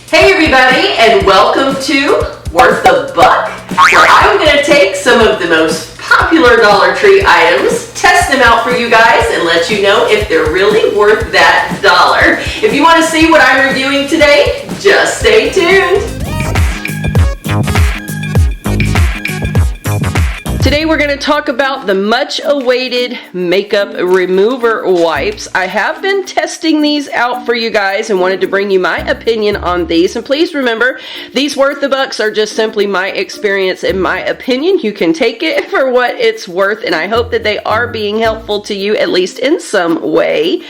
Hey everybody, and welcome to Worth a Buck, where I'm going to take some of the most popular Dollar Tree items, test them out for you guys, and let you know if they're really worth that dollar. If you want to see what I'm reviewing today, just stay tuned. Today we're going to talk about the much awaited makeup remover wipes. I have been testing these out for you guys and wanted to bring you my opinion on these. And please remember, these Worth the Bucks are just simply my experience and my opinion. You can take it for what it's worth, and I hope that they are being helpful to you, at least in some way.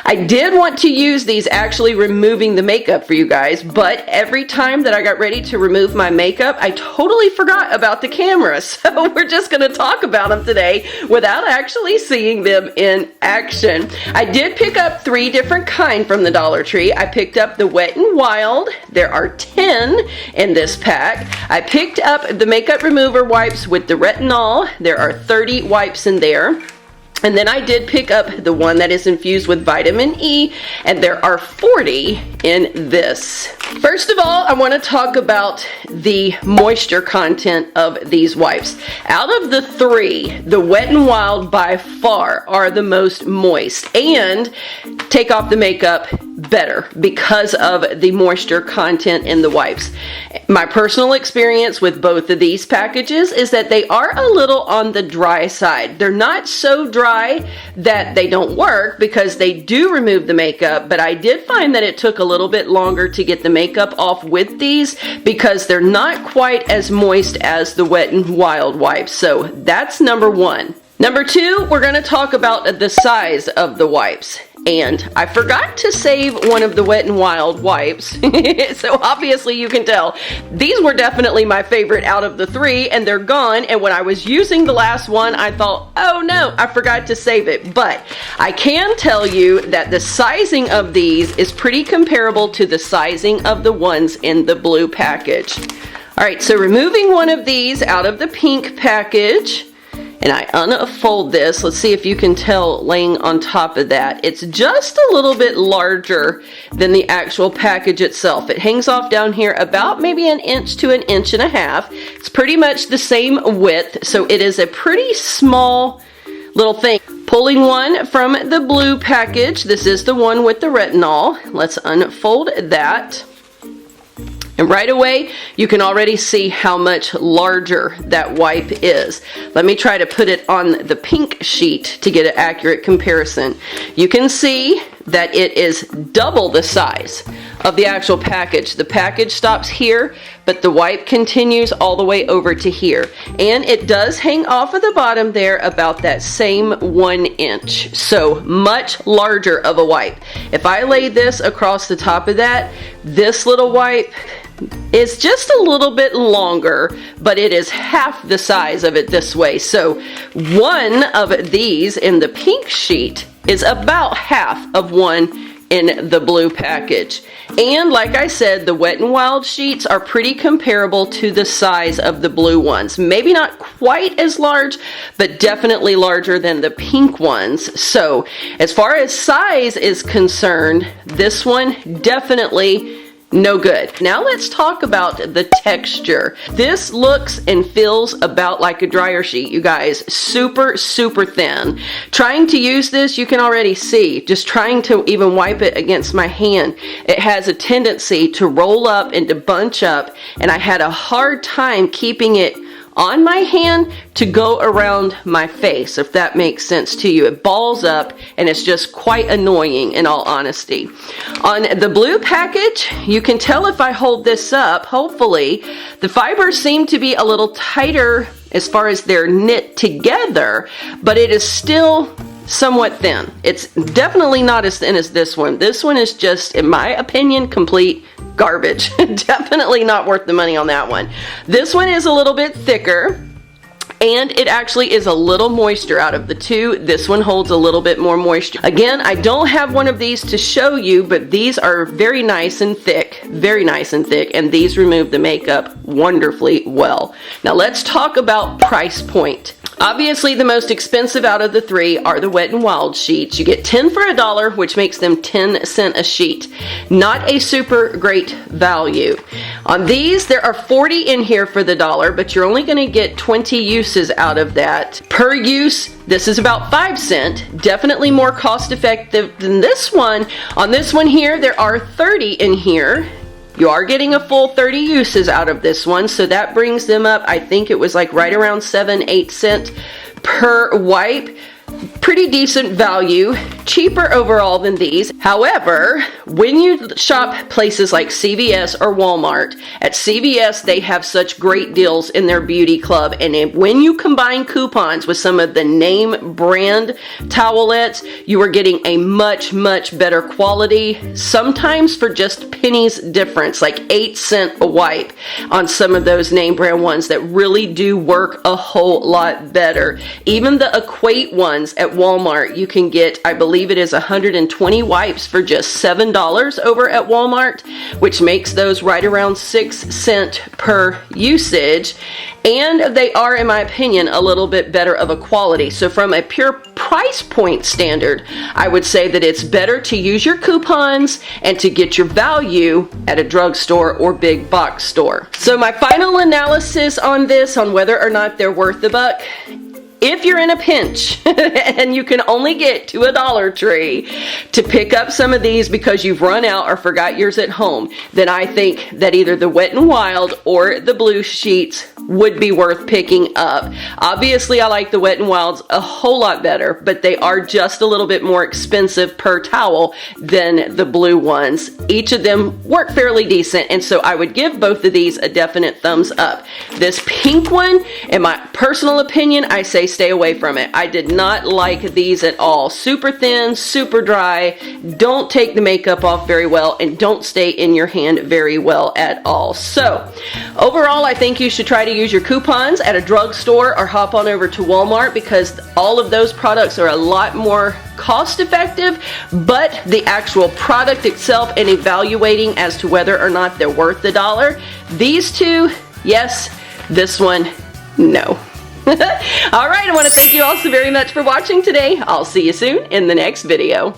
I did want to use these actually removing the makeup for you guys, but every time that I got ready to remove my makeup, I totally forgot about the camera. So we're just going to talk about them today without actually seeing them in action. I did pick up 3 different kinds from the Dollar Tree. I picked up the Wet n Wild. There are 10 in this pack. I picked up the makeup remover wipes with the retinol. There are 30 wipes in there. And then I did pick up the one that is infused with vitamin E, and there are 40 in this. First of all, I want to talk about the moisture content of these wipes. Out of the 3, the Wet n Wild by far are the most moist and take off the makeup better because of the moisture content in the wipes. My personal experience with both of these packages is that they are a little on the dry side. They're not so dry that they don't work because they do remove the makeup, but I did find that it took a little bit longer to get the makeup off with these because they're not quite as moist as the Wet n Wild wipes. So that's number 1. Number 2, we're going to talk about the size of the wipes. And I forgot to save one of the Wet n Wild wipes, so obviously you can tell these were definitely my favorite out of the 3, and they're gone. And when I was using the last one, I thought, oh no, I forgot to save it. But I can tell you that the sizing of these is pretty comparable to the sizing of the ones in the blue package. Alright, so removing one of these out of the pink package, and I unfold this. Let's see if you can tell laying on top of that. It's just a little bit larger than the actual package itself. It hangs off down here about maybe 1 inch to 1.5 inches. It's pretty much the same width, so it is a pretty small little thing. Pulling one from the blue package. This is the one with the retinol. Let's unfold that. And right away, you can already see how much larger that wipe is. Let me try to put it on the pink sheet to get an accurate comparison. You can see that it is double the size of the actual package. The package stops here, but the wipe continues all the way over to here. And it does hang off of the bottom there about that same 1 inch. So much larger of a wipe. If I lay this across the top of that, this little wipe is just a little bit longer, but it is half the size of it this way. So one of these in the pink sheet is about half of one in the blue package. And like I said, the Wet n Wild sheets are pretty comparable to the size of the blue ones. Maybe not quite as large, but definitely larger than the pink ones. So as far as size is concerned, this one definitely no good. Now let's talk about the texture. This looks and feels about like a dryer sheet, you guys. Super, super thin. Trying to use this, you can already see, just trying to even wipe it against my hand, it has a tendency to roll up and to bunch up, and I had a hard time keeping it on my hand to go around my face, if that makes sense to you. It balls up and it's just quite annoying in all honesty. On the blue package, you can tell if I hold this up, hopefully, the fibers seem to be a little tighter as far as they're knit together, but it is still somewhat thin. It's definitely not as thin as this one. This one is just, in my opinion, complete garbage. Definitely not worth the money on that one. This one is a little bit thicker, and it actually is a little moister out of the 2. This one holds a little bit more moisture. Again, I don't have one of these to show you, but these are very nice and thick, and these remove the makeup wonderfully well. Now let's talk about price point. Obviously, the most expensive out of the three are the Wet n Wild sheets. You get 10 for $1, which makes them 10 cents a sheet. Not a super great value. On these, there are 40 in here for the $1, but you're only going to get 20 uses out of that. Per use, this is about 5 cents. Definitely more cost effective than this one. On this one here, there are 30 in here. You are getting a full 30 uses out of this one, so that brings them up, I think it was like right around 7-8 cents per wipe. Pretty decent value, cheaper overall than these. However, when you shop places like CVS or Walmart, at CVS they have such great deals in their beauty club, and when you combine coupons with some of the name brand towelettes, you are getting a much better quality, sometimes for just pennies difference, like 8 cents a wipe on some of those name brand ones that really do work a whole lot better. Even the Equate ones at Walmart, you can get, I believe it is 120 wipes for just $7 over at Walmart, which makes those right around 6 cents per usage. And they are, in my opinion, a little bit better of a quality. So from a pure price point standard, I would say that it's better to use your coupons and to get your value at a drugstore or big box store. So my final analysis on this, on whether or not they're worth the buck: if you're in a pinch and you can only get to a Dollar Tree to pick up some of these because you've run out or forgot yours at home, then I think that either the Wet n Wild or the blue sheets would be worth picking up. Obviously, I like the Wet n Wilds a whole lot better, but they are just a little bit more expensive per towel than the blue ones. Each of them work fairly decent, and so I would give both of these a definite thumbs up. This pink one, in my personal opinion, I say stay away from it. I did not like these at all. Super thin, super dry, don't take the makeup off very well, and don't stay in your hand very well at all. So overall, I think you should try to use your coupons at a drugstore or hop on over to Walmart, because all of those products are a lot more cost effective, but the actual product itself and evaluating as to whether or not they're worth the $1, these two, yes. This one, no. All right, I want to thank you all so very much for watching today. I'll see you soon in the next video.